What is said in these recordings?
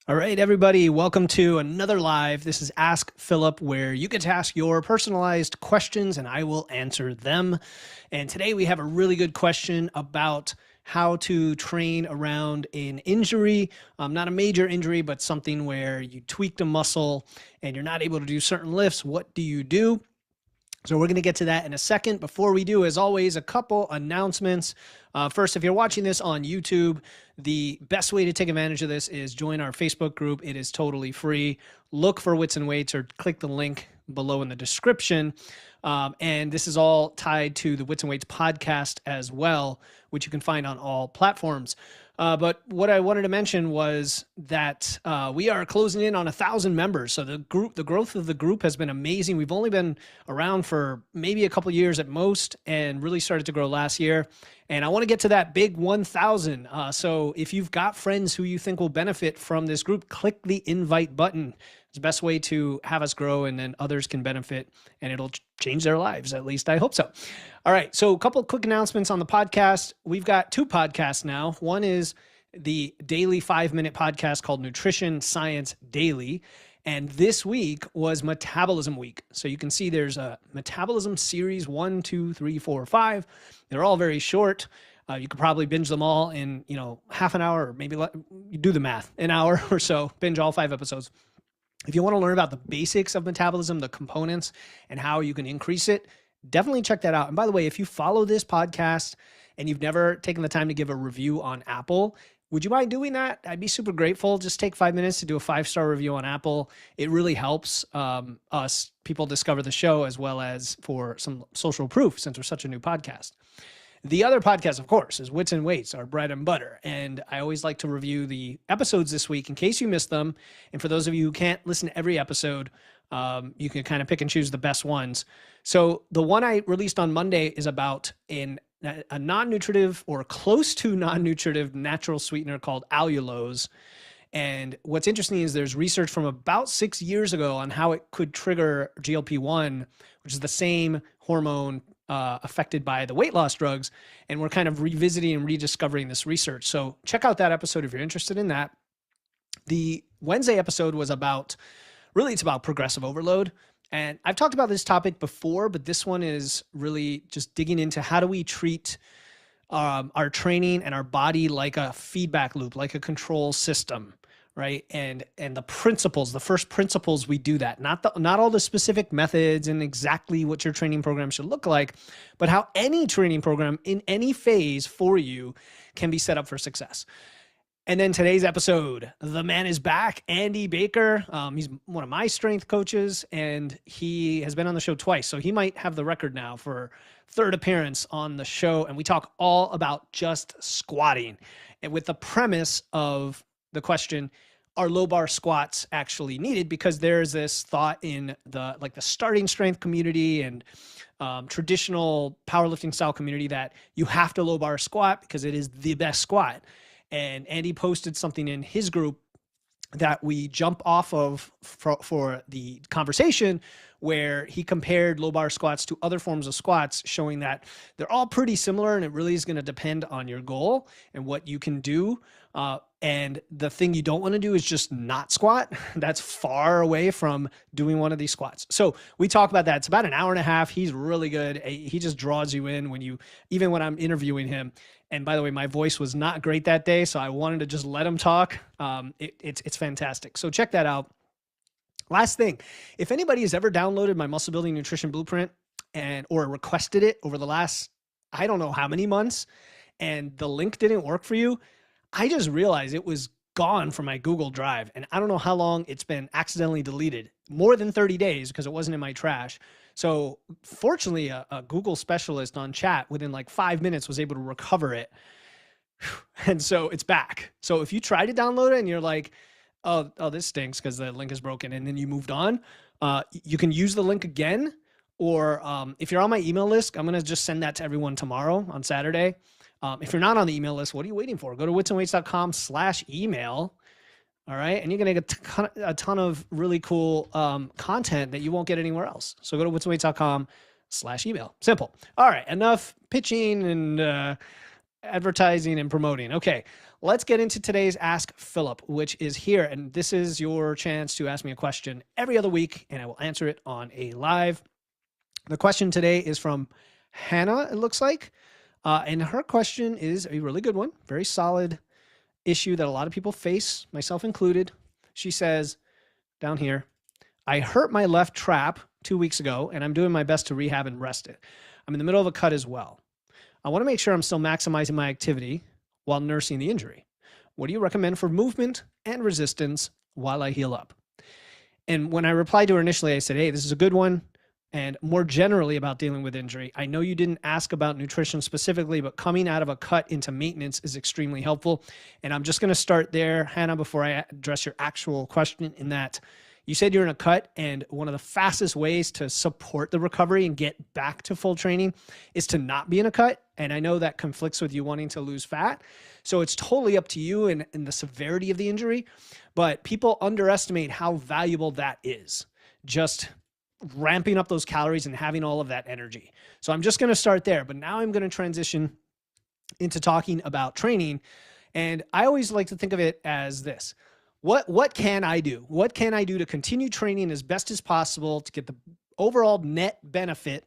All right, everybody, welcome to another live. This is Ask Philip, where you get to ask your personalized questions and I will answer them. And today we have a really good question about how to train around an injury, not a major injury, but something where you tweaked a muscle and you're not able to do certain lifts. What do you do? So we're going to get to that in a second. Before we do, as always, a couple announcements. First, if you're watching this on YouTube, the best way to take advantage of this is join our Facebook group. It is totally free. Look for Wits and Weights or click the link below in the description. And this is all tied to the Wits and Weights podcast as well, which you can find on all platforms. But what I wanted to mention was that we are closing in on 1,000 members. So the growth of the group has been amazing. We've only been around for maybe a couple years at most, and really started to grow last year. And I want to get to that big 1,000. So if you've got friends who you think will benefit from this group, click the invite button. It's the best way to have us grow, and then others can benefit, and it'll change their lives. At least I hope so. All right. So a couple quick announcements on the podcast. We've got two podcasts now. One is the daily 5-minute podcast called Nutrition Science Daily. And this week was Metabolism Week. So you can see there's a Metabolism series 1, 2, 3, 4, 5. They're all very short. You could probably binge them all in, half an hour, or maybe you do the math, an hour or so, binge all 5 episodes. If you want to learn about the basics of metabolism, the components, and how you can increase it, definitely check that out. And by the way, if you follow this podcast and you've never taken the time to give a review on Apple, would you mind doing that? I'd be super grateful. Just take 5 minutes to do a 5-star review on Apple. It really helps us, people discover the show, as well as for some social proof, since we're such a new podcast. The other podcast, of course, is Wits and Weights, our bread and butter. And I always like to review the episodes this week in case you missed them. And for those of you who can't listen to every episode, you can kind of pick and choose the best ones. So the one I released on Monday is about a non-nutritive or close to non-nutritive natural sweetener called allulose. And what's interesting is there's research from about 6 years ago on how it could trigger GLP-1, which is the same hormone affected by the weight loss drugs. And we're kind of revisiting and rediscovering this research. So check out that episode if you're interested in that. The Wednesday episode was about, it's about progressive overload. And I've talked about this topic before, but this one is really just digging into how do we treat our training and our body like a feedback loop, like a control system, right? And the principles, the first principles we do that, not all the specific methods and exactly what your training program should look like, but how any training program in any phase for you can be set up for success. And then today's episode, the man is back, Andy Baker. He's one of my strength coaches, and he has been on the show twice. So he might have the record now for third appearance on the show. And we talk all about just squatting, and with the premise of the question, are low bar squats actually needed? Because there's this thought in the starting strength community and traditional powerlifting style community that you have to low bar squat because it is the best squat. And Andy posted something in his group that we jump off of for the conversation, where he compared low bar squats to other forms of squats, showing that they're all pretty similar, and it really is going to depend on your goal and what you can do. And the thing you don't want to do is just not squat. That's far away from doing one of these squats. So we talk about that. It's about an hour and a half. He's really good. He just draws you in even when I'm interviewing him. And by the way, my voice was not great that day, so I wanted to just let him talk. It's fantastic. So check that out. Last thing, if anybody has ever downloaded my Muscle Building Nutrition Blueprint or requested it over the last, I don't know how many months, and the link didn't work for you, I just realized it was gone from my Google Drive. And I don't know how long it's been accidentally deleted. More than 30 days because it wasn't in my trash. So fortunately, a Google specialist on chat within like 5 minutes was able to recover it. And so it's back. So if you try to download it and you're like, oh, this stinks because the link is broken, and then you moved on, you can use the link again. Or if you're on my email list, I'm going to just send that to everyone tomorrow on Saturday. If you're not on the email list, what are you waiting for? Go to witsandweights.com/email. All right. And you're going to get a ton of really cool content that you won't get anywhere else. So go to witsandweights.com/email. Simple. All right. Enough pitching and advertising and promoting. Okay, let's get into today's Ask Philip, which is here. And this is your chance to ask me a question every other week, and I will answer it on a live. The question today is from Hannah, it looks like. And her question is a really good one, very solid issue that a lot of people face, myself included. She says down here, I hurt my left trap 2 weeks ago, and I'm doing my best to rehab and rest it. I'm in the middle of a cut as well. I want to make sure I'm still maximizing my activity while nursing the injury. What do you recommend for movement and resistance while I heal up? And when I replied to her initially, I said, hey, this is a good one. And more generally about dealing with injury, I know you didn't ask about nutrition specifically, but coming out of a cut into maintenance is extremely helpful. And I'm just going to start there, Hannah, before I address your actual question, in that you said you're in a cut, and one of the fastest ways to support the recovery and get back to full training is to not be in a cut. And I know that conflicts with you wanting to lose fat. So it's totally up to you and the severity of the injury, but people underestimate how valuable that is. Just ramping up those calories and having all of that energy. So I'm just going to start there, but now I'm going to transition into talking about training. And I always like to think of it as this. What can I do? What can I do to continue training as best as possible to get the overall net benefit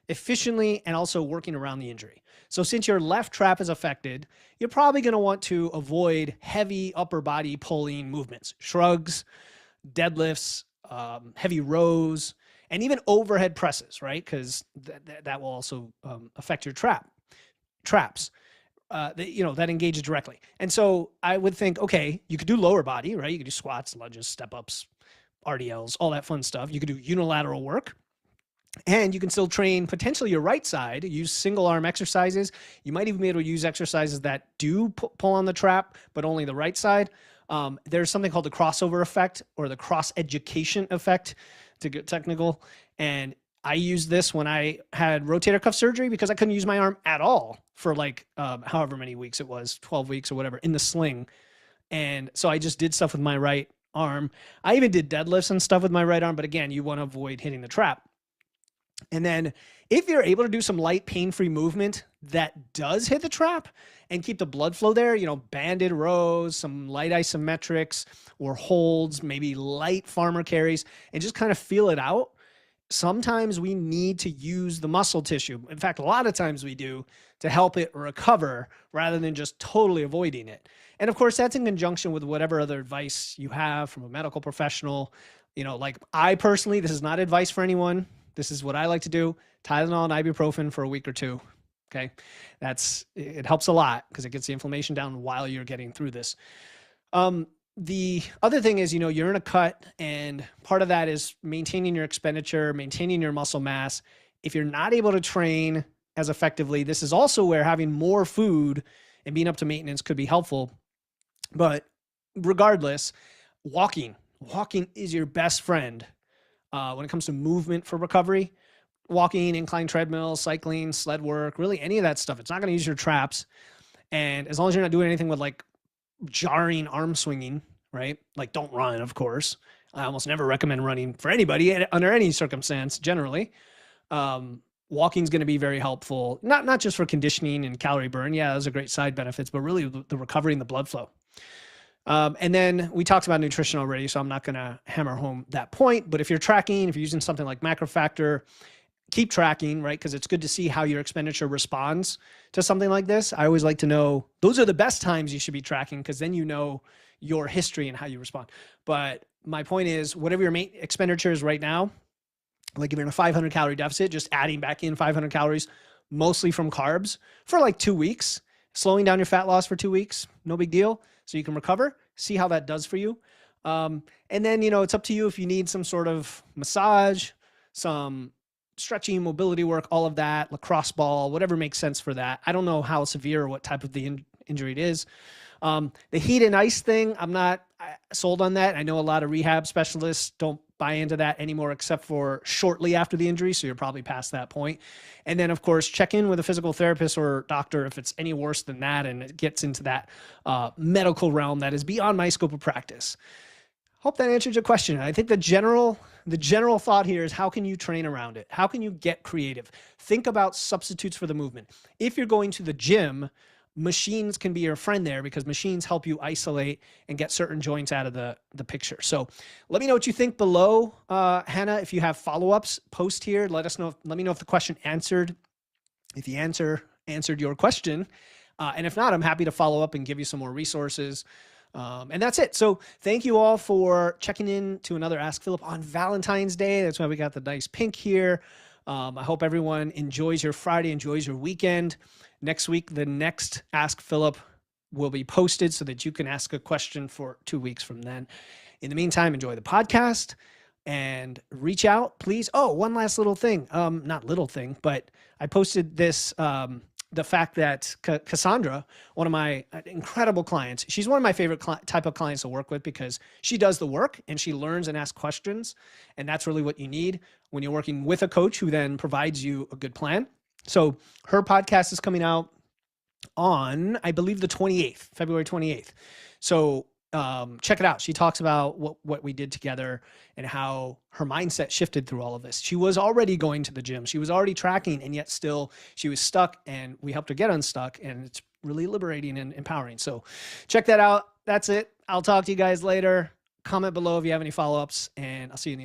efficiently and also working around the injury? So since your left trap is affected, you're probably going to want to avoid heavy upper body pulling movements, shrugs, deadlifts, heavy rows, and even overhead presses, right? Because that will also affect your traps. That engages directly. And so I would think, okay, you could do lower body, right? You could do squats, lunges, step ups, RDLs, all that fun stuff. You could do unilateral work, and you can still train potentially your right side, use single arm exercises. You might even be able to use exercises that do pull on the trap, but only the right side. There's something called the crossover effect or the cross education effect, to get technical. And I used this when I had rotator cuff surgery because I couldn't use my arm at all for like however many weeks it was, 12 weeks or whatever, in the sling. And so I just did stuff with my right arm. I even did deadlifts and stuff with my right arm, but again, you want to avoid hitting the trap. And then if you're able to do some light pain-free movement that does hit the trap and keep the blood flow there, banded rows, some light isometrics or holds, maybe light farmer carries, and just kind of feel it out. Sometimes we need to use the muscle tissue. In fact, a lot of times we do, to help it recover rather than just totally avoiding it. And of course, that's in conjunction with whatever other advice you have from a medical professional. Like I personally, this is not advice for anyone. This is what I like to do. Tylenol and ibuprofen for a week or two. Okay. It helps a lot because it gets the inflammation down while you're getting through this. The other thing is, you're in a cut, and part of that is maintaining your expenditure, maintaining your muscle mass. If you're not able to train as effectively, this is also where having more food and being up to maintenance could be helpful. But regardless, walking is your best friend when it comes to movement for recovery. Walking, incline treadmill, cycling, sled work, really any of that stuff. It's not going to use your traps. And as long as you're not doing anything with like jarring arm swinging, right? Like don't run, of course. I almost never recommend running for anybody under any circumstance, generally. Walking is going to be very helpful, not just for conditioning and calorie burn. Yeah, those are great side benefits, but really the recovery and the blood flow. And then we talked about nutrition already, so I'm not going to hammer home that point. But if you're tracking, if you're using something like MacroFactor, keep tracking, right? Because it's good to see how your expenditure responds to something like this. I always like to know those are the best times you should be tracking, because then you know your history and how you respond. But my point is, whatever your main expenditure is right now, like if you're in a 500 calorie deficit, just adding back in 500 calories, mostly from carbs for like 2 weeks, slowing down your fat loss for 2 weeks, no big deal. So you can recover, see how that does for you. And then, it's up to you if you need some sort of massage, some stretching, mobility work, all of that, lacrosse ball, whatever makes sense for that. I don't know how severe or what type of the injury it is. The heat and ice thing, I'm not sold on that. I know a lot of rehab specialists don't buy into that anymore, except for shortly after the injury. So you're probably past that point. And then of course, check in with a physical therapist or doctor if it's any worse than that. And it gets into that medical realm that is beyond my scope of practice. Hope that answered your question. I think the general thought here is, how can you train around it? How can you get creative? Think about substitutes for the movement. If you're going to the gym, machines can be your friend there because machines help you isolate and get certain joints out of the picture. So let me know what you think below, Hannah. If you have follow-ups, post here. Let me know if the question answered. If the answer answered your question. And if not, I'm happy to follow up and give you some more resources. And that's it. So thank you all for checking in to another Ask Philip on Valentine's Day. That's why we got the nice pink here. I hope everyone enjoys your Friday, enjoys your weekend. Next week, the next Ask Philip will be posted so that you can ask a question for 2 weeks from then. In the meantime, enjoy the podcast and reach out, please. Oh, one last little thing. Not little thing, but I posted this, the fact that Cassandra, one of my incredible clients, she's one of my favorite type of clients to work with because she does the work and she learns and asks questions. And that's really what you need when you're working with a coach who then provides you a good plan. So her podcast is coming out on, I believe, the 28th, February 28th. So check it out. She talks about what we did together and how her mindset shifted through all of this. She was already going to the gym. She was already tracking, and yet still she was stuck, and we helped her get unstuck, and it's really liberating and empowering. So check that out. That's it. I'll talk to you guys later. Comment below if you have any follow-ups, and I'll see you in the